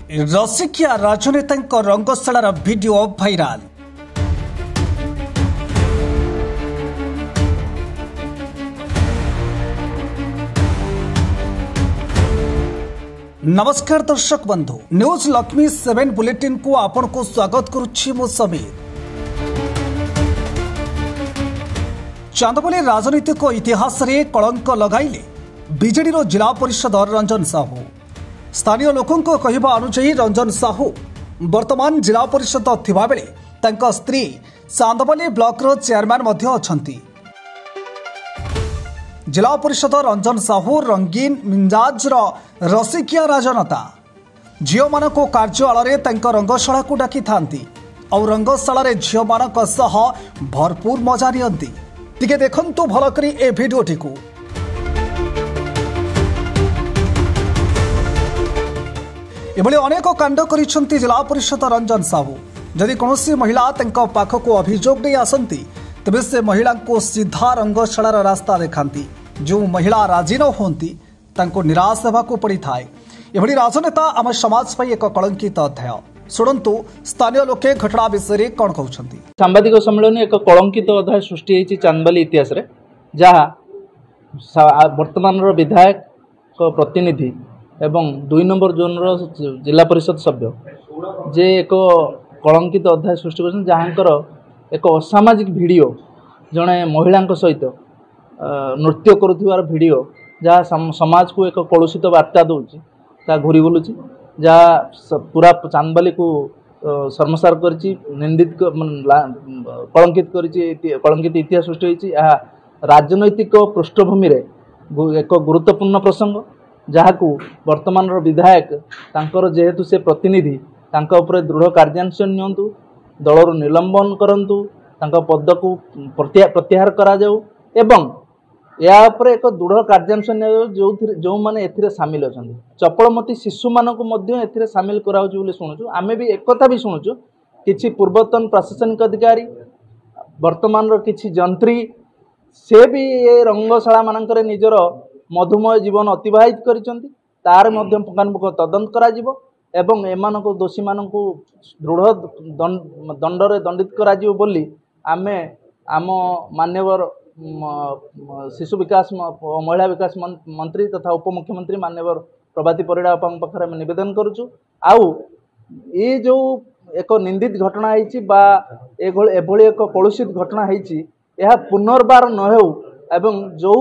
रसिकिया राजनेता रंगशालार video viral. नमस्कार दर्शक बंधु, न्यूज लक्ष्मी 7 बुलेटिन को आपण को स्वागत करुछि मो समीर। चांदबाली राजनीतिक इतिहास रे कलंक लगाइले बीजेडी रो जिला परिषद रंजन साहू। स्थानीय लोकों को कहवा अनुसार रंजन साहू वर्तमान जिला परिषद थिबा बेले तांका स्त्री चांदबाली ब्लॉक रो चेयरमैन मध्य अछंती। जिला परिषद रंजन साहू रंगीन मिंजाज रसिकिया राजनेता। झील मान कार्यालय रंगशाला को डाकी थांती और रंगशाला झील मान भरपूर मजा नियंती। टिके देखंतु भल करी ए भिडियोटी को। एभली अनेक कांड करिसेंती जिला परिषद रंजन साहू। जदि कोनोसी महिला तांका पाखको अभियोग नहीं आसंती तबे से महिला को सीधा रंगशालार रास्ता देखांती। जो महिला राजी न होती तांको निराश होगाकू पड़ी थाए। एभली राजनेता आम समाज पर एक कलंकित अध्याय। शुणु स्थानीय लोके घटना विषय कौन कहते। सांबादिक सम्मेलन एक कलंकित अध्याय सृष्टि होती चांदबाली इतिहास रे, जहाँ वर्तमान विधायक प्रतिनिधि एवं 2 नंबर जोन जिला परिषद सभ्य जे एक कलंकित अध्याय सृष्टि कर जहाँकर एक असामाजिक वीडियो जड़े महिला सहित नृत्य करुथिबार वीडियो जहाँ समाज को एक कलुषित वार्ता दूची ता घूरी बुलूची, जहाँ पूरा चांदबाली को शर्मसार करिछि, निंदित कलंकित इतिहास सृष्टि होइछि। राजनैतिक पृष्ठभूमि रे एक गुरुत्वपूर्ण प्रसंग जहाँ वर्तमान विधायक तांकर जेहेतु से प्रतिनिधि तांका उपरे दृढ़ कार्यानुष्ठान नियंतु, दलर निलंबन करंतु, तांका पद को प्रत्याहार करा जाऊ एवं या एक दृढ़ कार्यानुष्ठान जो जो माने एथिरे सामिल अछंती। चपलमती शिशु मानकु मध्य एथिरे सामिल कराउछु बोली सुनुछु। आमे भी एक कथा भी सुनुछु किछि पूर्वतन प्रशासनिक अधिकारी वर्तमान किछि जंत्री से भी ए रंगशाला मानकरे निजर मधुमय जीवन अतिवाहित करिसंती। तार मध्य पुंखानुपुंख तदंत करा जिवो एवं एमानको दोषी मानकु दृढ़ दंडरे दंडित करा जिवो बोली आमे आम मान्यवर शिशु विकास महिला विकास मंत्री तथा उपमुख्यमंत्री मान्यवर प्रभाती परिड़ा पाखरे निवेदन करुचु। आउ ये जो एक निंदित घटना होइछि बा एभली एक कलुषित घटना होइछि यह पुनर्बार न हो एवं जो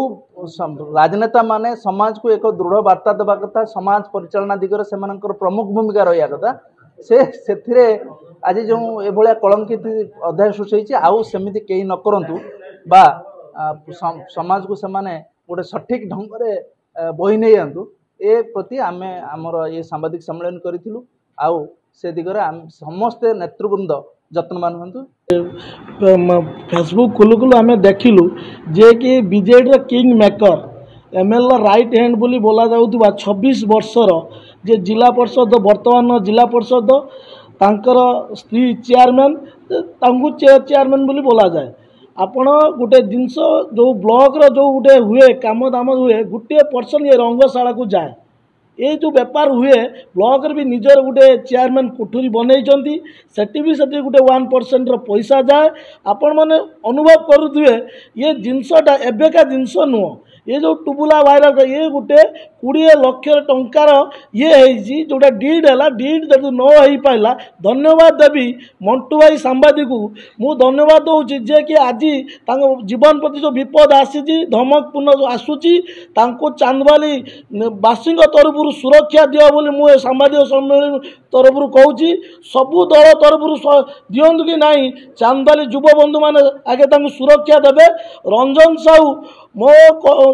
राजनेता माने समाज को एक दृढ़ वार्ता देवा कथा, समाज परिचालना दिगरे सेमानकर प्रमुख भूमिका रहिया कथा, से आज जो एभलिया कलंकित अध्याय सृष्टि होइछि आउ सेमिति केही न करंतु बा समाज को सेमाने गोटे सठिक ढंग रे बही नहीं आंतु ए प्रति आमे हमर ये सांबादिक सम्मेलन करिथिलु। आउ से दिगरे समस्त नेतृवृंद जत्नवान हंतु। फेसबुक खुलु खुलु आमे देखिलु जे कि BJD king maker MLA right hand बोली बोला जाउतबा 26 वर्षर जे जिला परिषद वर्तमान जिला परिषद तांकर स्त्री चेयरमैन तांगु चेयरमैन बोली बोला जाए। आपण गोटे जिनस जो ब्लॉक रो जो गोटे हुए काम दाम हुए गोटे पर्सन ये रंगशाला को जाए। ये जो बेपार हुए ब्लॉक भी निजर गोटे चेयरमैन कोठरी बनई सेठी भी सेठी गोटे 1% रो पैसा जाए। आपण माने अनुभव करुथिबे ये जिनसटा एबेका जिनस नुह। ये जो टुबुला वायरल ये गोटे 20 लाख टंकार ये है जोटा डीड है डीड जब न हो पाला धन्यवाद देवी मंटू भाई सांबादिक को मु धन्यवाद दूसरी जे कि आज जीवन प्रति जो विपद आसी धमकपूर्ण जो आसूची चांदबाली बासी तरफ सुरक्षा दिया बोली मुझे सांबादिक सम्मेलन तरफ कहूँ सबू दल तरफ दिंतु कि नहीं चांदबाली युव बंधु मैंने आगे सुरक्षा देवे। रंजन साहू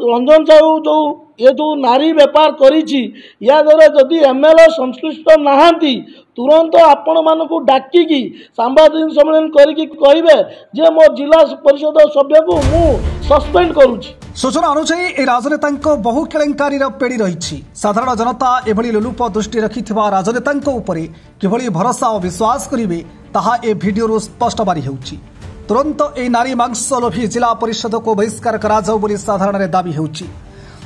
रंजन साहू जो ये जो नारी व्यापार करिछि या द्वारा जदि एमएलए संश्लिष्ट नहांती तुरंत आपण मानकु डाकिकी सांबादिक सम्मेलन करिकी कहिबे जे मो जिला परिषद सभ्य को मु सस्पेंड करूछि। सूचना अनुसार ए राजनेता बहु केलेंकारी पेड़ी रही। साधारण जनता एभली लोलुप दृष्टि रखिथिबा राजनेता उपरे किभली भरोसा और विश्वास करिवे ताहा ए वीडियो स्पष्ट बारी हेउछि। तुरंत ए नारी मांस लोभी जिला परिषद को बहिष्कार करा जाऊ बोली साधारण दाबी हेउछि।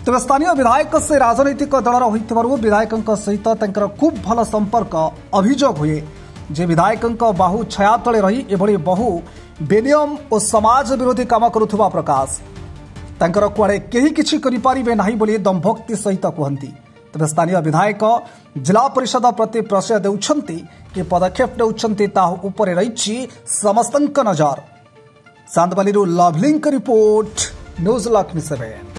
तेज स्थानीय विधायक से राजनैतिक दलर होइथिबारु विधायकों सहित तांकर खूब भल संपर्क अभियोग हुए जे विधायकों बाहु छाया तले रही एभली बहु बेनियम और समाज विरोधी काम करुवा प्रकाश तांकर कुआड़े केही किछि करिपारिबे नाही बोली दंभक्ति सहित कहती। तेज स्थानीय विधायक जिला परिषद प्रति प्रश्रय देउछंती कि पदक्षेप नेउछंती ताहु उपरे रहिछि समस्तक नजर। सांदबाली लवलिंग रिपोर्ट न्यूज लक्ष्मी 7।